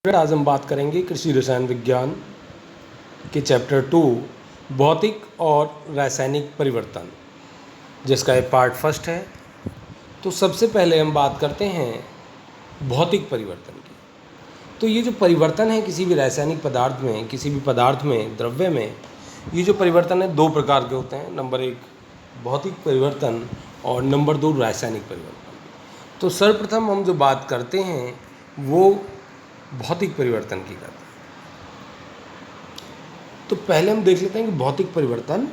आज हम बात करेंगे कृषि रसायन विज्ञान के चैप्टर 2 भौतिक और रासायनिक परिवर्तन, जिसका ये पार्ट फर्स्ट है। तो सबसे पहले हम बात करते हैं भौतिक परिवर्तन की। तो ये जो परिवर्तन है किसी भी रासायनिक पदार्थ में, किसी भी पदार्थ में, द्रव्य में, ये जो परिवर्तन है दो प्रकार के होते हैं। नंबर एक भौतिक परिवर्तन और नंबर दो रासायनिक परिवर्तन। तो सर्वप्रथम हम जो बात करते हैं वो भौतिक परिवर्तन की करते हैं। तो पहले हम देख लेते हैं कि भौतिक परिवर्तन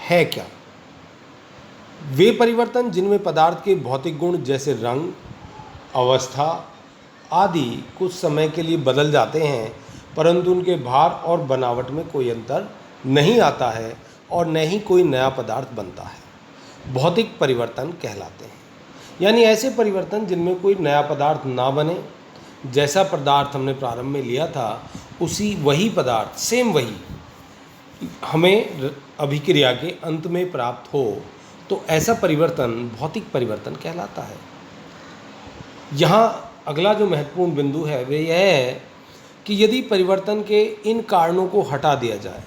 है क्या। वे परिवर्तन जिनमें पदार्थ के भौतिक गुण जैसे रंग, अवस्था आदि कुछ समय के लिए बदल जाते हैं, परंतु उनके भार और बनावट में कोई अंतर नहीं आता है और न ही कोई नया पदार्थ बनता है, भौतिक परिवर्तन कहलाते हैं। यानी ऐसे परिवर्तन जिनमें कोई नया पदार्थ ना बने, जैसा पदार्थ हमने प्रारंभ में लिया था उसी वही पदार्थ सेम वही हमें अभिक्रिया के अंत में प्राप्त हो, तो ऐसा परिवर्तन भौतिक परिवर्तन कहलाता है। यहाँ अगला जो महत्वपूर्ण बिंदु है वह यह है कि यदि परिवर्तन के इन कारणों को हटा दिया जाए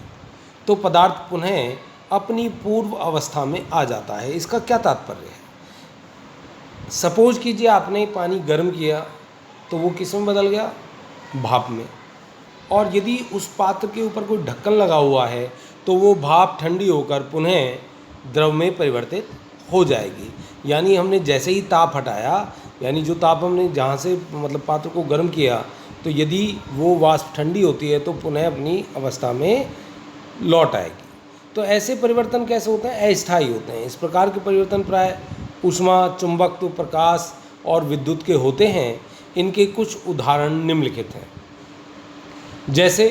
तो पदार्थ पुनः अपनी पूर्व अवस्था में आ जाता है। इसका क्या तात्पर्य है? सपोज कीजिए आपने पानी गर्म किया तो वो किस में बदल गया? भाप में। और यदि उस पात्र के ऊपर कोई ढक्कन लगा हुआ है तो वो भाप ठंडी होकर पुनः द्रव में परिवर्तित हो जाएगी। यानी हमने जैसे ही ताप हटाया, यानी जो ताप हमने जहाँ से मतलब पात्र को गर्म किया, तो यदि वो वाष्प ठंडी होती है तो पुनः अपनी अवस्था में लौट आएगी। तो ऐसे परिवर्तन कैसे होते हैं? अस्थायी होते हैं। इस प्रकार के परिवर्तन प्राय ऊष्मा, चुंबकत्व, प्रकाश और विद्युत के होते हैं। इनके कुछ उदाहरण निम्नलिखित हैं। जैसे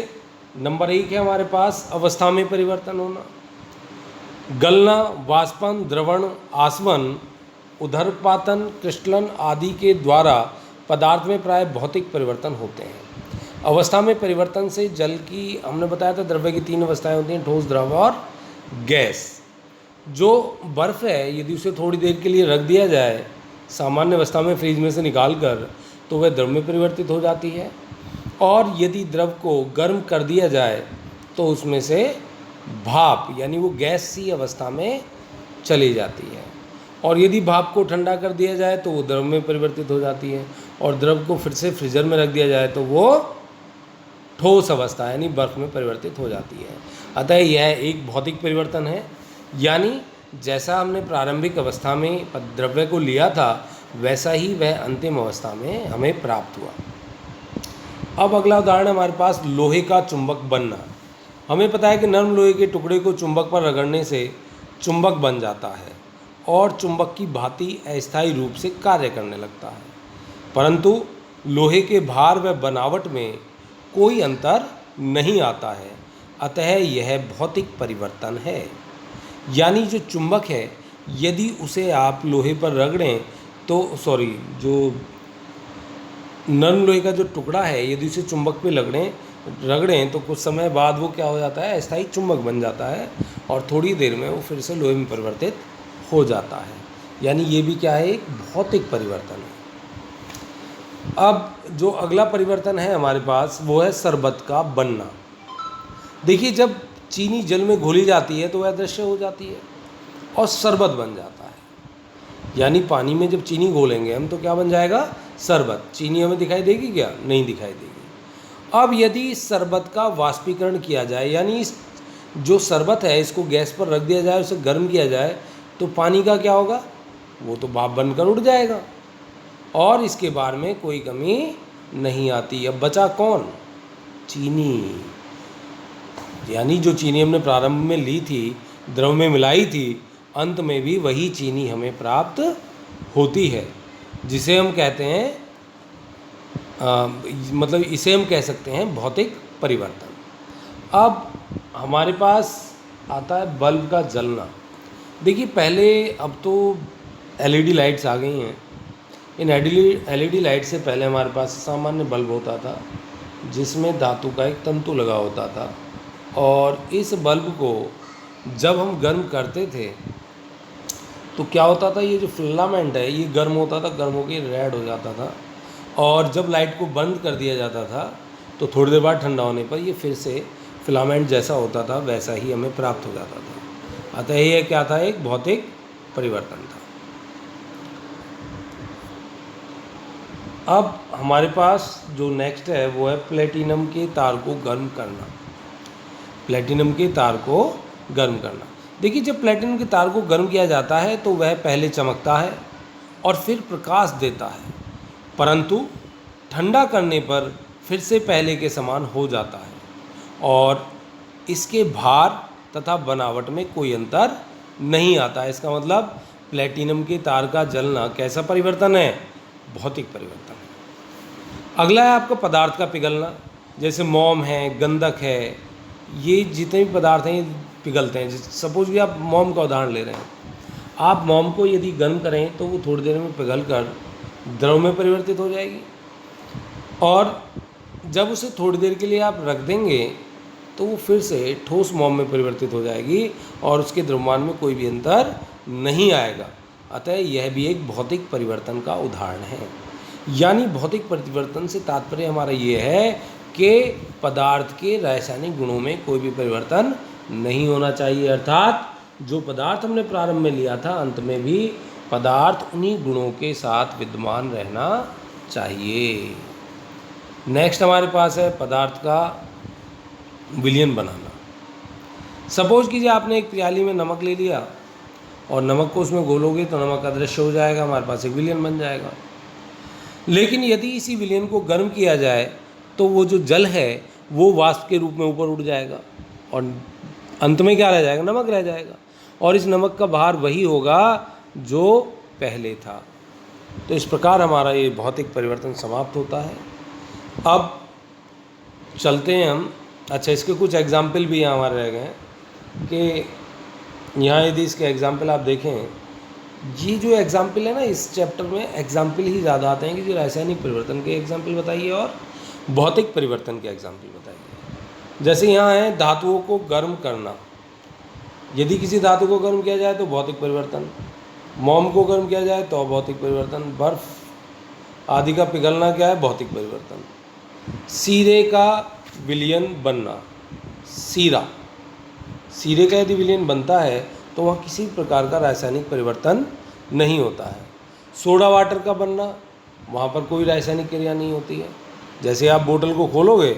नंबर एक है हमारे पास अवस्था में परिवर्तन होना, गलना, वाष्पन, द्रवण, आसवन, उदरपातन, क्रिस्टलन आदि के द्वारा पदार्थ में प्राय भौतिक परिवर्तन होते हैं। अवस्था में परिवर्तन से जल की, हमने बताया था द्रव्य की तीन अवस्थाएं होती हैं, ठोस, द्रव और गैस। जो बर्फ़ है यदि उसे थोड़ी देर के लिए रख दिया जाए सामान्य अवस्था में फ्रिज में से निकाल कर, तो वह द्रव में परिवर्तित हो जाती है। और यदि द्रव को गर्म कर दिया जाए तो उसमें से भाप यानी वो गैस सी अवस्था में चली जाती है। और यदि भाप को ठंडा कर दिया जाए तो वो द्रव में परिवर्तित हो जाती है। और द्रव को फिर से फ्रीजर में रख दिया जाए तो वो ठोस अवस्था यानी बर्फ़ में परिवर्तित हो जाती है। अतः यह एक भौतिक परिवर्तन है। यानी जैसा हमने प्रारंभिक अवस्था में द्रव्य को लिया था वैसा ही वह अंतिम अवस्था में हमें प्राप्त हुआ। अब अगला उदाहरण हमारे पास लोहे का चुंबक बनना। हमें पता है कि नर्म लोहे के टुकड़े को चुंबक पर रगड़ने से चुंबक बन जाता है और चुंबक की भांति अस्थायी रूप से कार्य करने लगता है, परंतु लोहे के भार व बनावट में कोई अंतर नहीं आता है। अतः यह भौतिक परिवर्तन है। यानी जो चुंबक है यदि उसे आप लोहे पर रगड़ें तो जो नर्म लोहे का जो टुकड़ा है यदि उसे चुंबक पे रगड़ें तो कुछ समय बाद वो क्या हो जाता है? अस्थायी चुंबक बन जाता है और थोड़ी देर में वो फिर से लोहे में परिवर्तित हो जाता है। यानी ये भी क्या है? एक भौतिक परिवर्तन है। अब जो अगला परिवर्तन है हमारे पास वो है शरबत का बनना। देखिए, जब चीनी जल में घोली जाती है तो वह अदृश्य हो जाती है और शरबत बन जाता है। यानी पानी में जब चीनी घोलेंगे हम तो क्या बन जाएगा? शरबत। चीनी हमें दिखाई देगी क्या? नहीं दिखाई देगी। अब यदि इस शरबत का वाष्पीकरण किया जाए, यानी इस जो शरबत है इसको गैस पर रख दिया जाए, उसे गर्म किया जाए, तो पानी का क्या होगा? वो तो भाप बनकर उड़ जाएगा और इसके बारे में कोई कमी नहीं आती। अब बचा कौन? चीनी। यानी जो चीनी हमने प्रारंभ में ली थी, द्रव में मिलाई थी, अंत में भी वही चीनी हमें प्राप्त होती है, जिसे हम कहते हैं मतलब इसे हम कह सकते हैं भौतिक परिवर्तन। अब हमारे पास आता है बल्ब का जलना। देखिए, पहले अब तो एलईडी लाइट्स आ गई हैं। इन एलईडी लाइट से पहले हमारे पास सामान्य बल्ब होता था जिसमें धातु का एक तंतु लगा होता था, और इस बल्ब को जब हम गर्म करते थे तो क्या होता था? ये जो फिलामेंट है ये गर्म होता था, गर्म होकर रेड हो जाता था। और जब लाइट को बंद कर दिया जाता था तो थोड़ी देर बाद ठंडा होने पर ये फिर से फिलामेंट जैसा होता था वैसा ही हमें प्राप्त हो जाता था। अतः ये क्या था, एक भौतिक परिवर्तन था। अब हमारे पास जो नेक्स्ट है वो है प्लेटिनम के तार को गर्म करना। प्लेटिनम के तार को गर्म करना। देखिए, जब प्लेटिनम के तार को गर्म किया जाता है तो वह पहले चमकता है और फिर प्रकाश देता है, परंतु ठंडा करने पर फिर से पहले के समान हो जाता है और इसके भार तथा बनावट में कोई अंतर नहीं आता है। इसका मतलब प्लेटिनम के तार का जलना कैसा परिवर्तन है, भौतिक परिवर्तन है। अगला है आपका पदार्थ का पिघलना। जैसे मोम है, गंधक है, ये जितने भी पदार्थ हैं ये पिघलते हैं। सपोज कि आप मोम का उदाहरण ले रहे हैं, आप मोम को यदि गर्म करें तो वो थोड़ी देर में पिघल कर द्रव में परिवर्तित हो जाएगी, और जब उसे थोड़ी देर के लिए आप रख देंगे तो वो फिर से ठोस मोम में परिवर्तित हो जाएगी और उसके द्रव्यमान में कोई भी अंतर नहीं आएगा। अतः यह भी एक भौतिक परिवर्तन का उदाहरण है। यानी भौतिक परिवर्तन से तात्पर्य हमारा ये है कि पदार्थ के रासायनिक गुणों में कोई भी परिवर्तन नहीं होना चाहिए, अर्थात जो पदार्थ हमने प्रारंभ में लिया था अंत में भी पदार्थ उन्हीं गुणों के साथ विद्यमान रहना चाहिए। नेक्स्ट हमारे पास है पदार्थ का विलयन बनाना। सपोज कीजिए आपने एक प्याली में नमक ले लिया और नमक को उसमें घोलोगे तो नमक अदृश्य हो जाएगा, हमारे पास एक विलयन बन जाएगा। लेकिन यदि इसी विलयन को गर्म किया जाए तो वो जो जल है वो वाष्प के रूप में ऊपर उठ जाएगा और अंत में क्या रह जाएगा, नमक रह जाएगा, और इस नमक का भार वही होगा जो पहले था। तो इस प्रकार हमारा ये भौतिक परिवर्तन समाप्त होता है। अब चलते हैं हम, अच्छा इसके कुछ एग्जाम्पल भी यहाँ हमारे रह गए हैं कि यहाँ यदि इसके एग्जाम्पल आप देखें, ये जो एग्जाम्पल है ना इस चैप्टर में एग्जाम्पल ही ज़्यादा आते हैं कि जो रासायनिक परिवर्तन के एग्जाम्पल बताइए और भौतिक परिवर्तन के एग्जाम्पल बताइए। जैसे यहाँ है धातुओं को गर्म करना। यदि किसी धातु को गर्म किया जाए तो भौतिक परिवर्तन, मोम को गर्म किया जाए तो भौतिक परिवर्तन, बर्फ आदि का पिघलना क्या है, भौतिक परिवर्तन। सीरे का विलयन बनना, सीरे का यदि विलयन बनता है तो वहाँ किसी प्रकार का रासायनिक परिवर्तन नहीं होता है। सोडा वाटर का बनना, वहाँ पर कोई रासायनिक क्रिया नहीं होती है। जैसे आप बोतल को खोलोगे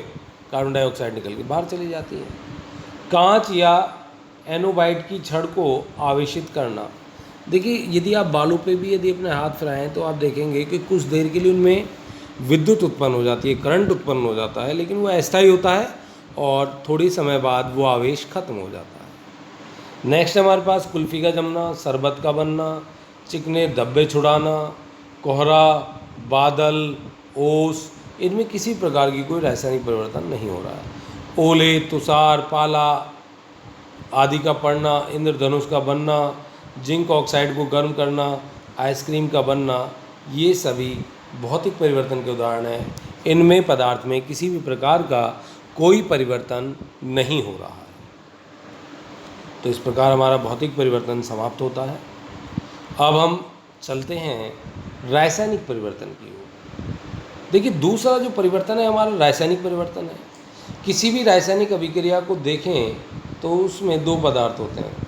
कार्बन डाइऑक्साइड निकल के बाहर चली जाती है। कांच या एनोबाइट की छड़ को आवेशित करना। देखिए, यदि आप बालों पे भी यदि अपने हाथ फिराएं तो आप देखेंगे कि कुछ देर के लिए उनमें विद्युत उत्पन्न हो जाती है, करंट उत्पन्न हो जाता है, लेकिन वो अस्थायी होता है और थोड़ी समय बाद वो आवेश खत्म हो जाता है। नेक्स्ट हमारे पास कुल्फ़ी का जमना, शरबत का बनना, चिकने धब्बे छुड़ाना, कोहरा, बादल, ओस, इनमें किसी प्रकार की कोई रासायनिक परिवर्तन नहीं हो रहा है। ओले, तुषार, पाला आदि का पड़ना, इंद्रधनुष का बनना, जिंक ऑक्साइड को गर्म करना, आइसक्रीम का बनना, ये सभी भौतिक परिवर्तन के उदाहरण हैं। इनमें पदार्थ में किसी भी प्रकार का कोई परिवर्तन नहीं हो रहा है। तो इस प्रकार हमारा भौतिक परिवर्तन समाप्त होता है। अब हम चलते हैं रासायनिक परिवर्तन की ओर। देखिए, दूसरा जो परिवर्तन है हमारा रासायनिक परिवर्तन है। किसी भी रासायनिक अभिक्रिया को देखें तो उसमें दो पदार्थ होते हैं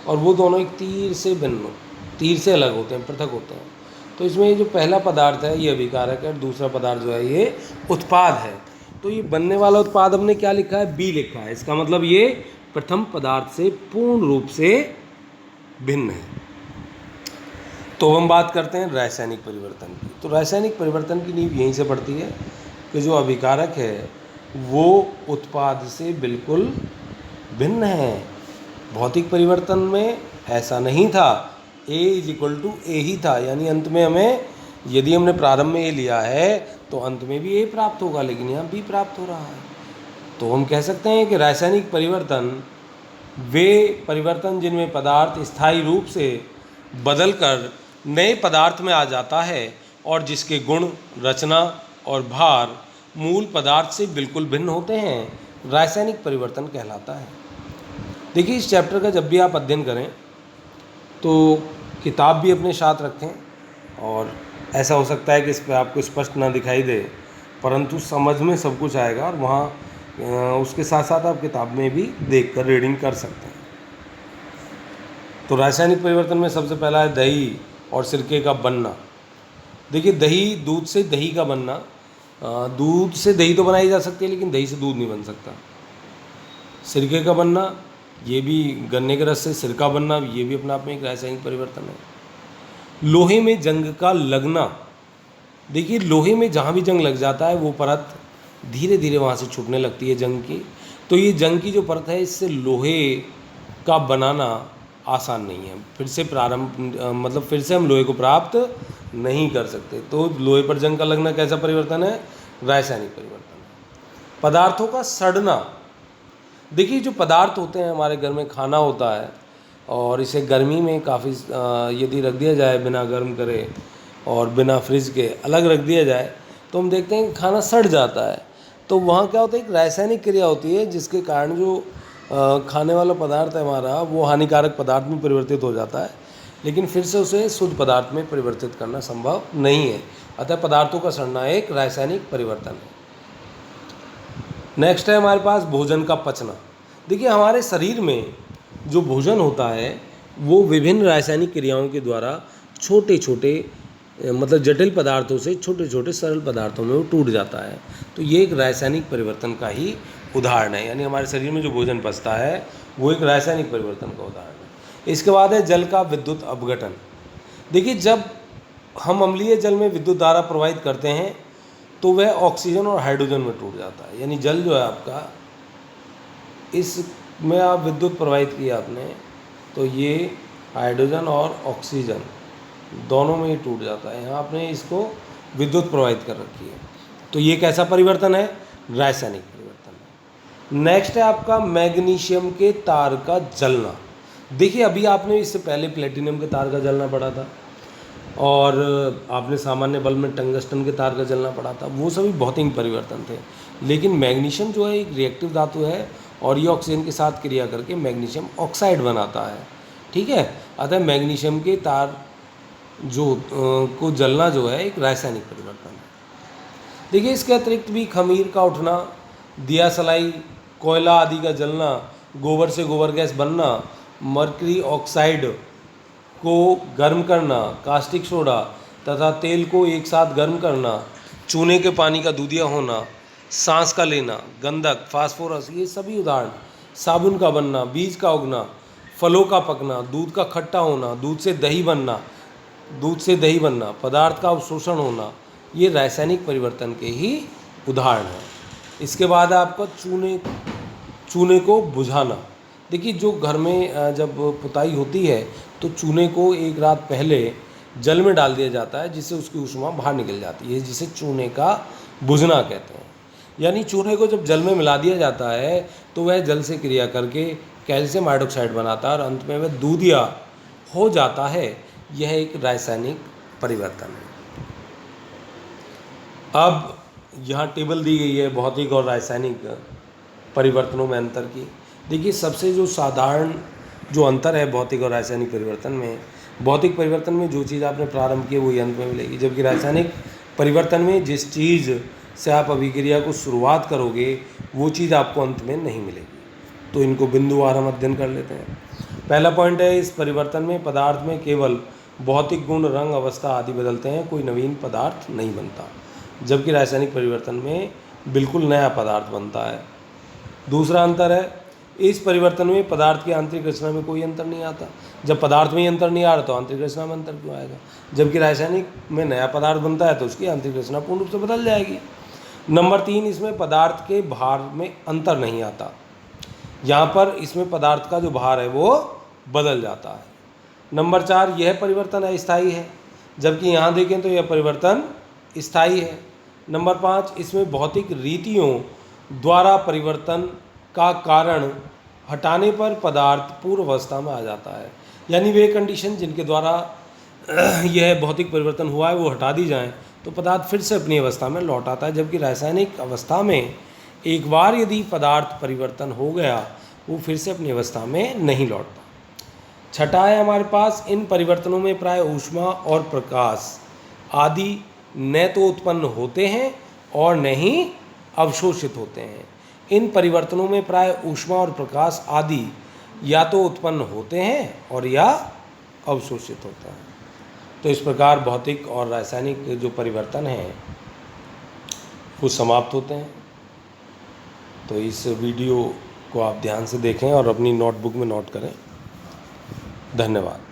और वो दोनों एक तीर से अलग होते हैं, पृथक होते हैं। तो इसमें ये जो पहला पदार्थ है ये अभिकारक है और दूसरा पदार्थ जो है ये उत्पाद है। तो ये बनने वाला उत्पाद हमने क्या लिखा है, बी लिखा है। इसका मतलब ये प्रथम पदार्थ से पूर्ण रूप से भिन्न है। तो हम बात करते हैं रासायनिक परिवर्तन की। तो रासायनिक परिवर्तन की नींव यहीं से पड़ती है कि जो अभिकारक है वो उत्पाद से बिल्कुल भिन्न है। भौतिक परिवर्तन में ऐसा नहीं था, A = A ही था, यानी अंत में हमें यदि हमने प्रारंभ में A लिया है तो अंत में भी A प्राप्त होगा, लेकिन यहाँ B प्राप्त हो रहा है। तो हम कह सकते हैं कि रासायनिक परिवर्तन वे परिवर्तन जिनमें पदार्थ स्थायी रूप से बदलकर नए पदार्थ में आ जाता है और जिसके गुण, रचना और भार मूल पदार्थ से बिल्कुल भिन्न होते हैं, रासायनिक परिवर्तन कहलाता है। देखिए, इस चैप्टर का जब भी आप अध्ययन करें तो किताब भी अपने साथ रखें, और ऐसा हो सकता है कि इस पर आपको स्पष्ट ना दिखाई दे परंतु समझ में सब कुछ आएगा और वहाँ उसके साथ साथ आप किताब में भी देख कर रीडिंग कर सकते हैं। तो रासायनिक परिवर्तन में सबसे पहला है दही और सिरके का बनना। देखिए दही, दूध से दही का बनना, दूध से दही तो बनाई जा सकती है लेकिन दही से दूध नहीं बन सकता। सिरके का बनना, ये भी गन्ने के रस से सिरका बनना, ये भी अपने आप में एक रासायनिक परिवर्तन है। लोहे में जंग का लगना, देखिए लोहे में जहाँ भी जंग लग जाता है वो परत धीरे धीरे वहाँ से छूटने लगती है जंग की। तो ये जंग की जो परत है इससे लोहे का बनाना आसान नहीं है, फिर से मतलब फिर से हम लोहे को प्राप्त नहीं कर सकते। तो लोहे पर जंग का लगना कैसा परिवर्तन है? रासायनिक परिवर्तन है। पदार्थों का सड़ना, देखिए जो पदार्थ होते हैं हमारे घर में, खाना होता है और इसे गर्मी में काफ़ी यदि रख दिया जाए बिना गर्म करे और बिना फ्रिज के अलग रख दिया जाए तो हम देखते हैं कि खाना सड़ जाता है। तो वहाँ क्या होता है, एक रासायनिक क्रिया होती है जिसके कारण जो खाने वाला पदार्थ है हमारा वो हानिकारक पदार्थ में परिवर्तित हो जाता है, लेकिन फिर से उसे शुद्ध पदार्थ में परिवर्तित करना संभव नहीं है। अतः पदार्थों का सड़ना एक रासायनिक परिवर्तन है। नेक्स्ट है हमारे पास भोजन का पचना। देखिए हमारे शरीर में जो भोजन होता है वो विभिन्न रासायनिक क्रियाओं के द्वारा छोटे छोटे मतलब जटिल पदार्थों से छोटे छोटे सरल पदार्थों में वो टूट जाता है। तो ये एक रासायनिक परिवर्तन का ही उदाहरण है, यानी हमारे शरीर में जो भोजन पचता है वो एक रासायनिक परिवर्तन का उदाहरण है। इसके बाद है जल का विद्युत अपघटन। देखिए जब हम अम्लीय जल में विद्युत धारा प्रवाहित करते हैं तो वह ऑक्सीजन और हाइड्रोजन में टूट जाता है। यानी जल जो है आपका, इसमें आप विद्युत प्रवाहित किया आपने तो ये हाइड्रोजन और ऑक्सीजन दोनों में ही टूट जाता है। यहाँ आपने इसको विद्युत प्रवाहित कर रखी है। तो ये कैसा परिवर्तन है? रासायनिक परिवर्तन है। नेक्स्ट है आपका मैग्नीशियम के तार का जलना। देखिए अभी आपने इससे पहले प्लेटिनम के तार का जलना पढ़ा था और आपने सामान्य बल्ब में टंगस्टन के तार का जलना पढ़ा था, वो सभी भौतिक परिवर्तन थे। लेकिन मैग्नीशियम जो है एक रिएक्टिव धातु है और ये ऑक्सीजन के साथ क्रिया करके मैग्नीशियम ऑक्साइड बनाता है, ठीक है। अतः मैग्नीशियम के तार जो को जलना जो है एक रासायनिक परिवर्तन है। देखिए इसके अतिरिक्त भी खमीर का उठना, दिया सलाई, कोयला आदि का जलना, गोबर से गोबर गैस बनना, मर्करी ऑक्साइड को गर्म करना, कास्टिक सोडा तथा तेल को एक साथ गर्म करना, चूने के पानी का दूधिया होना, सांस का लेना, गंधक, फास्फोरस, ये सभी उदाहरण, साबुन का बनना, बीज का उगना, फलों का पकना, दूध का खट्टा होना, दूध से दही बनना, पदार्थ का अवशोषण होना, ये रासायनिक परिवर्तन के ही उदाहरण हैं। इसके बाद आपका चूने को बुझाना। देखिए जो घर में जब पुताई होती है तो चूने को एक रात पहले जल में डाल दिया जाता है जिससे उसकी ऊष्मा बाहर निकल जाती है, जिसे चूने का बुझना कहते हैं। यानी चूने को जब जल में मिला दिया जाता है तो वह जल से क्रिया करके कैल्शियम हाइड्रोक्साइड बनाता है और अंत में वह दूधिया हो जाता है। यह एक रासायनिक परिवर्तन है। अब यहाँ टेबल दी गई है भौतिक और रासायनिक परिवर्तनों में अंतर की। देखिए सबसे जो साधारण जो अंतर है भौतिक और रासायनिक परिवर्तन में, भौतिक परिवर्तन में जो चीज़ आपने प्रारंभ की है वही अंत में मिलेगी, जबकि रासायनिक परिवर्तन में जिस चीज़ से आप अभिक्रिया को शुरुआत करोगे वो चीज़ आपको अंत में नहीं मिलेगी। तो इनको बिंदुवार हम अध्ययन कर लेते हैं। पहला पॉइंट है, इस परिवर्तन में पदार्थ में केवल भौतिक गुण, रंग, अवस्था आदि बदलते हैं, कोई नवीन पदार्थ नहीं बनता, जबकि रासायनिक परिवर्तन में बिल्कुल नया पदार्थ बनता है। दूसरा अंतर है, इस परिवर्तन में पदार्थ की आंतरिक रचना में कोई अंतर नहीं आता। जब पदार्थ में ही अंतर नहीं आ रहा तो आंतरिक रचना में अंतर क्यों आएगा? जबकि रासायनिक में नया पदार्थ बनता है तो उसकी आंतरिक रचना पूर्ण रूप से बदल जाएगी। नंबर 3, इसमें पदार्थ के भार में अंतर नहीं आता। यहाँ पर इसमें पदार्थ का जो भार है वो बदल जाता है। नंबर 4, यह परिवर्तन अस्थायी है, जबकि यहाँ देखें तो यह परिवर्तन स्थायी है। नंबर 5, इसमें भौतिक रीतियों द्वारा परिवर्तन का कारण हटाने पर पदार्थ पूर्व अवस्था में आ जाता है। यानी वे कंडीशन जिनके द्वारा यह भौतिक परिवर्तन हुआ है वो हटा दी जाएं तो पदार्थ फिर से अपनी अवस्था में लौट आता है, जबकि रासायनिक अवस्था में एक बार यदि पदार्थ परिवर्तन हो गया वो फिर से अपनी अवस्था में नहीं लौटता। छठा है हमारे पास, इन परिवर्तनों में प्राय ऊष्मा और प्रकाश आदि न तो उत्पन्न होते हैं और न ही अवशोषित होते हैं। इन परिवर्तनों में प्राय ऊष्मा और प्रकाश आदि या तो उत्पन्न होते हैं और या अवशोषित होते हैं। तो इस प्रकार भौतिक और रासायनिक जो परिवर्तन हैं वो समाप्त होते हैं। तो इस वीडियो को आप ध्यान से देखें और अपनी नोटबुक में नोट करें। धन्यवाद।